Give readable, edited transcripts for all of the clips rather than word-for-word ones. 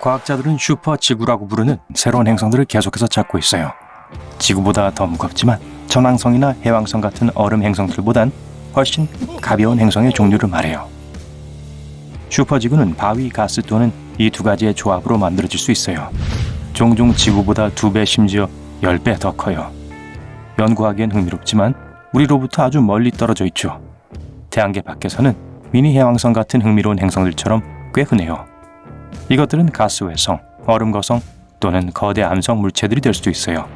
과학자들은 슈퍼 지구라고 부르는 새로운 행성들을 계속해서 찾고 있어요. 지구보다 더 무겁지만 천왕성이나 해왕성 같은 얼음 행성들보단 훨씬 가벼운 행성의 종류를 말해요. 슈퍼지구는 바위, 가스 또는 이 두 가지의 조합으로 만들어질 수 있어요. 종종 지구보다 2배 심지어 10배 더 커요. 연구하기엔 흥미롭지만 우리로부터 아주 멀리 떨어져 있죠. 태양계 밖에서는 미니 해왕성 같은 흥미로운 행성들처럼 꽤 흔해요. 이것들은 가스 외성, 얼음 거성 또는 거대 암성 물체들이 될 수도 있어요.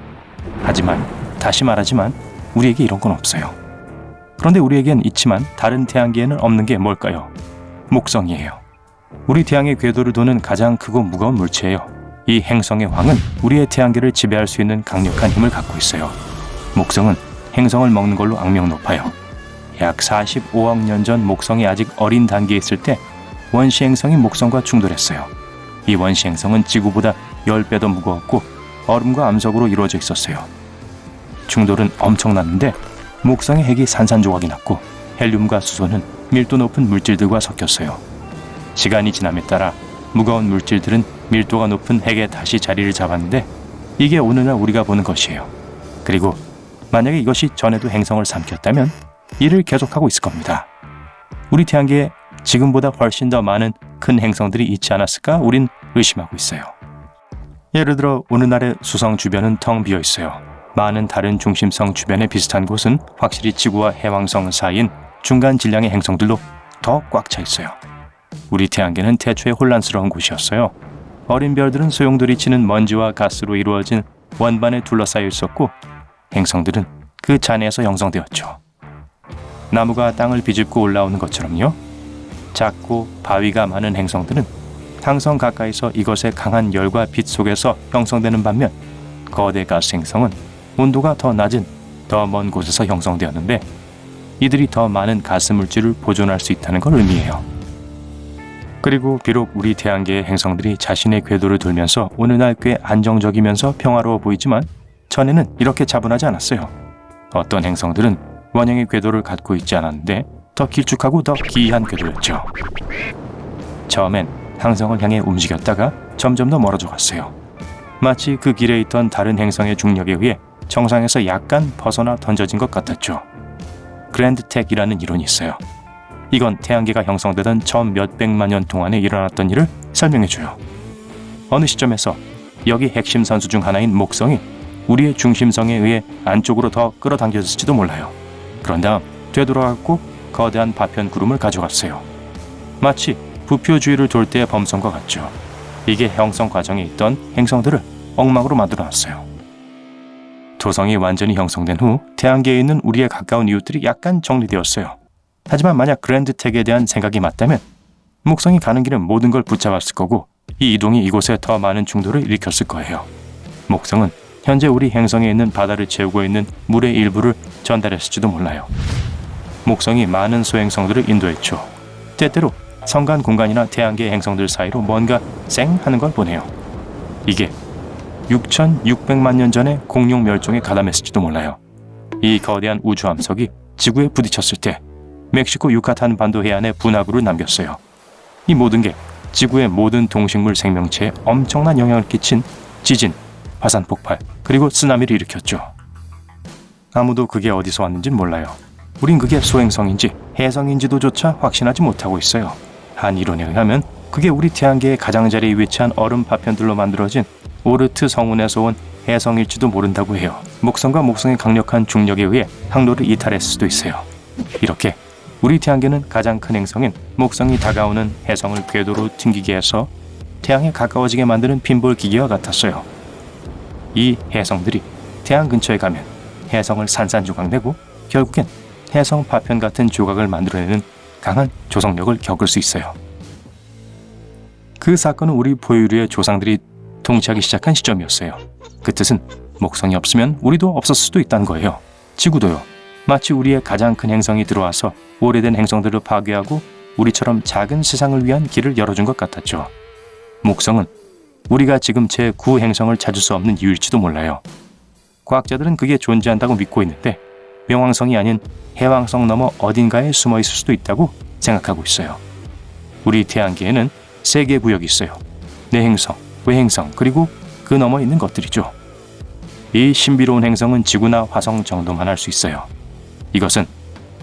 하지만 다시 말하지만 우리에게 이런 건 없어요. 그런데 우리에겐 있지만 다른 태양계에는 없는 게 뭘까요? 목성이에요. 우리 태양의 궤도를 도는 가장 크고 무거운 물체예요. 이 행성의 왕은 우리의 태양계를 지배할 수 있는 강력한 힘을 갖고 있어요. 목성은 행성을 먹는 걸로 악명 높아요. 약 45억 년 전 목성이 아직 어린 단계에 있을 때 원시 행성이 목성과 충돌했어요. 이 원시 행성은 지구보다 10배 더 무거웠고 얼음과 암석으로 이루어져 있었어요. 충돌은 엄청났는데 목성의 핵이 산산조각이 났고 헬륨과 수소는 밀도 높은 물질들과 섞였어요. 시간이 지남에 따라 무거운 물질들은 밀도가 높은 핵에 다시 자리를 잡았는데 이게 오늘날 우리가 보는 것이에요. 그리고 만약에 이것이 전에도 행성을 삼켰다면 이를 계속하고 있을 겁니다. 우리 태양계에 지금보다 훨씬 더 많은 큰 행성들이 있지 않았을까 우린 의심하고 있어요. 예를 들어 오늘날의 수성 주변은 텅 비어 있어요. 많은 다른 중심성 주변에 비슷한 곳은 확실히 지구와 해왕성 사이인 중간 질량의 행성들로 더 꽉 차 있어요. 우리 태양계는 태초에 혼란스러운 곳이었어요. 어린 별들은 소용돌이 치는 먼지와 가스로 이루어진 원반에 둘러싸여 있었고 행성들은 그 잔해에서 형성되었죠. 나무가 땅을 비집고 올라오는 것처럼요. 작고 바위가 많은 행성들은 항성 가까이서 이것의 강한 열과 빛 속에서 형성되는 반면 거대 가스 행성은 온도가 더 낮은 더 먼 곳에서 형성되었는데 이들이 더 많은 가스 물질을 보존할 수 있다는 걸 의미해요. 그리고 비록 우리 태양계의 행성들이 자신의 궤도를 돌면서 오늘날 꽤 안정적이면서 평화로워 보이지만 전에는 이렇게 차분하지 않았어요. 어떤 행성들은 원형의 궤도를 갖고 있지 않았는데 더 길쭉하고 더 기이한 궤도였죠. 처음엔 항성을 향해 움직였다가 점점 더 멀어져 갔어요. 마치 그 길에 있던 다른 행성의 중력에 의해 정상에서 약간 벗어나 던져진 것 같았죠. 그랜드텍이라는 이론이 있어요. 이건 태양계가 형성되던 처음 몇백만 년 동안에 일어났던 일을 설명해줘요. 어느 시점에서 여기 핵심 선수 중 하나인 목성이 우리의 중심성에 의해 안쪽으로 더 끌어당겨졌을지도 몰라요. 그런 다음 되돌아갔고 거대한 파편 구름을 가져갔어요. 마치 부표 주위를 돌 때의 범성과 같죠. 이게 형성 과정에 있던 행성들을 엉망으로 만들어놨어요. 토성이 완전히 형성된 후 태양계에 있는 우리의 가까운 이웃들이 약간 정리되었어요. 하지만 만약 그랜드텍에 대한 생각이 맞다면 목성이 가는 길은 모든 걸 붙잡았을 거고 이 이동이 이곳에 더 많은 충돌을 일으켰을 거예요. 목성은 현재 우리 행성에 있는 바다를 채우고 있는 물의 일부를 전달했을지도 몰라요. 목성이 많은 소행성들을 인도했죠. 때때로 성간 공간이나 태양계 행성들 사이로 뭔가 쌩 하는 걸 보내요. 이게 6,600만 년 전에 공룡 멸종에 가담했을지도 몰라요. 이 거대한 우주 함석이 지구에 부딪혔을 때 멕시코 유카탄 반도 해안에 분화구를 남겼어요. 이 모든 게 지구의 모든 동식물 생명체에 엄청난 영향을 끼친 지진, 화산 폭발, 그리고 쓰나미를 일으켰죠. 아무도 그게 어디서 왔는지는 몰라요. 우린 그게 소행성인지 해성인지도조차 확신하지 못하고 있어요. 한 이론에 의하면 그게 우리 태양계의 가장자리에 위치한 얼음 파편들로 만들어진 오르트 성운에서 온 해성일지도 모른다고 해요. 목성과 목성의 강력한 중력에 의해 항로를 이탈했을 수도 있어요. 이렇게 우리 태양계는 가장 큰 행성인 목성이 다가오는 해성을 궤도로 튕기게 해서 태양에 가까워지게 만드는 핀볼 기계와 같았어요. 이 해성들이 태양 근처에 가면 해성을 산산조각내고 결국엔 해성 파편 같은 조각을 만들어내는 강한 조성력을 겪을 수 있어요. 그 사건은 우리 포유류의 조상들이 통치하기 시작한 시점이었어요. 그 뜻은 목성이 없으면 우리도 없었을 수도 있다는 거예요. 지구도요. 마치 우리의 가장 큰 행성이 들어와서 오래된 행성들을 파괴하고 우리처럼 작은 세상을 위한 길을 열어준 것 같았죠. 목성은 우리가 지금 제9 행성을 찾을 수 없는 이유일지도 몰라요. 과학자들은 그게 존재한다고 믿고 있는데 명왕성이 아닌 해왕성 너머 어딘가에 숨어 있을 수도 있다고 생각하고 있어요. 우리 태양계에는 3개의 구역이 있어요. 내행성, 외행성, 그리고 그 너머 있는 것들이죠. 이 신비로운 행성은 지구나 화성 정도만 할 수 있어요. 이것은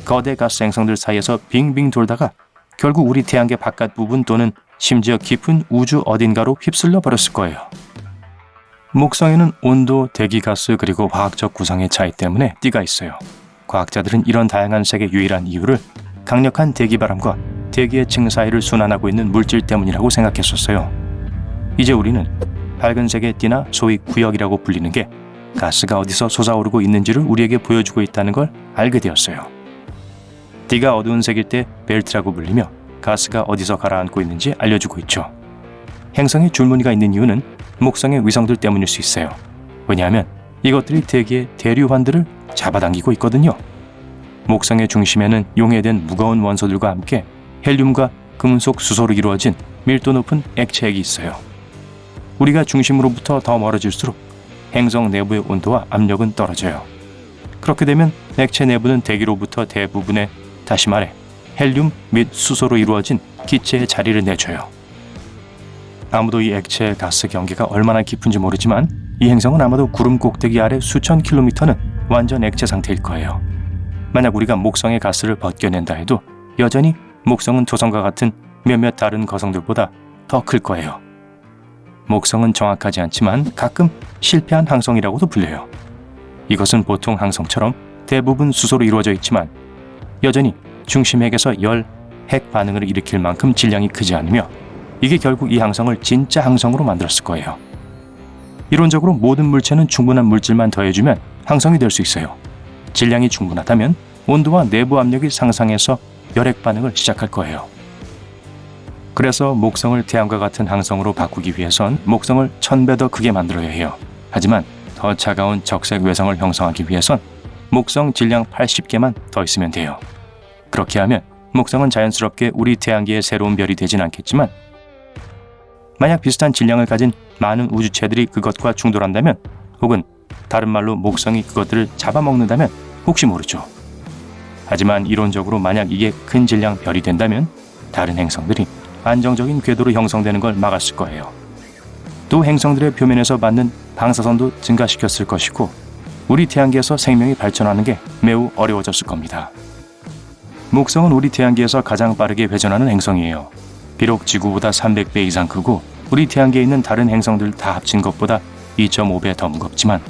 거대 가스 행성들 사이에서 빙빙 돌다가 결국 우리 태양계 바깥 부분 또는 심지어 깊은 우주 어딘가로 휩쓸려 버렸을 거예요. 목성에는 온도, 대기가스 그리고 화학적 구성의 차이 때문에 띠가 있어요. 과학자들은 이런 다양한 색의 유일한 이유를 강력한 대기바람과 대기의 층 사이를 순환하고 있는 물질 때문이라고 생각했었어요. 이제 우리는 밝은색의 띠나 소위 구역이라고 불리는 게 가스가 어디서 솟아오르고 있는지를 우리에게 보여주고 있다는 걸 알게 되었어요. 띠가 어두운 색일 때 벨트라고 불리며 가스가 어디서 가라앉고 있는지 알려주고 있죠. 행성에 줄무늬가 있는 이유는 목성의 위성들 때문일 수 있어요. 왜냐하면 이것들이 대기의 대류환들을 잡아당기고 있거든요. 목성의 중심에는 용해된 무거운 원소들과 함께 헬륨과 금속 수소로 이루어진 밀도 높은 액체액이 있어요. 우리가 중심으로부터 더 멀어질수록 행성 내부의 온도와 압력은 떨어져요. 그렇게 되면 액체 내부는 대기로부터 대부분의, 다시 말해 헬륨 및 수소로 이루어진 기체의 자리를 내줘요. 아무도 이 액체 가스 경계가 얼마나 깊은지 모르지만 이 행성은 아마도 구름 꼭대기 아래 수천 킬로미터는 완전 액체 상태일 거예요. 만약 우리가 목성의 가스를 벗겨낸다 해도 여전히 목성은 토성과 같은 몇몇 다른 거성들보다 더 클 거예요. 목성은 정확하지 않지만 가끔 실패한 항성이라고도 불려요. 이것은 보통 항성처럼 대부분 수소로 이루어져 있지만 여전히 중심 핵에서 열, 핵 반응을 일으킬 만큼 질량이 크지 않으며 이게 결국 이 항성을 진짜 항성으로 만들었을 거예요. 이론적으로 모든 물체는 충분한 물질만 더해주면 항성이 될 수 있어요. 질량이 충분하다면 온도와 내부 압력이 상승해서 열핵 반응을 시작할 거예요. 그래서 목성을 태양과 같은 항성으로 바꾸기 위해선 목성을 1000배 더 크게 만들어야 해요. 하지만 더 차가운 적색 외성을 형성하기 위해선 목성 질량 80개만 더 있으면 돼요. 그렇게 하면 목성은 자연스럽게 우리 태양계의 새로운 별이 되진 않겠지만 만약 비슷한 질량을 가진 많은 우주체들이 그것과 충돌한다면 혹은 다른 말로 목성이 그것들을 잡아먹는다면 혹시 모르죠. 하지만 이론적으로 만약 이게 큰 질량 별이 된다면 다른 행성들이 안정적인 궤도로 형성되는 걸 막았을 거예요. 또 행성들의 표면에서 받는 방사선도 증가시켰을 것이고 우리 태양계에서 생명이 발전하는 게 매우 어려워졌을 겁니다. 목성은 우리 태양계에서 가장 빠르게 회전하는 행성이에요. 비록 지구보다 300배 이상 크고 우리 태양계에 있는 다른 행성들 다 합친 것보다 2.5배 더 무겁지만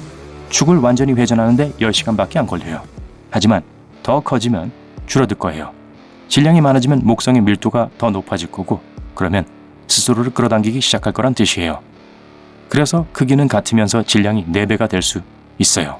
축을 완전히 회전하는데 10시간밖에 안 걸려요. 하지만 더 커지면 줄어들 거예요. 질량이 많아지면 목성의 밀도가 더 높아질 거고 그러면 스스로를 끌어당기기 시작할 거란 뜻이에요. 그래서 크기는 같으면서 질량이 4배가 될 수 있어요.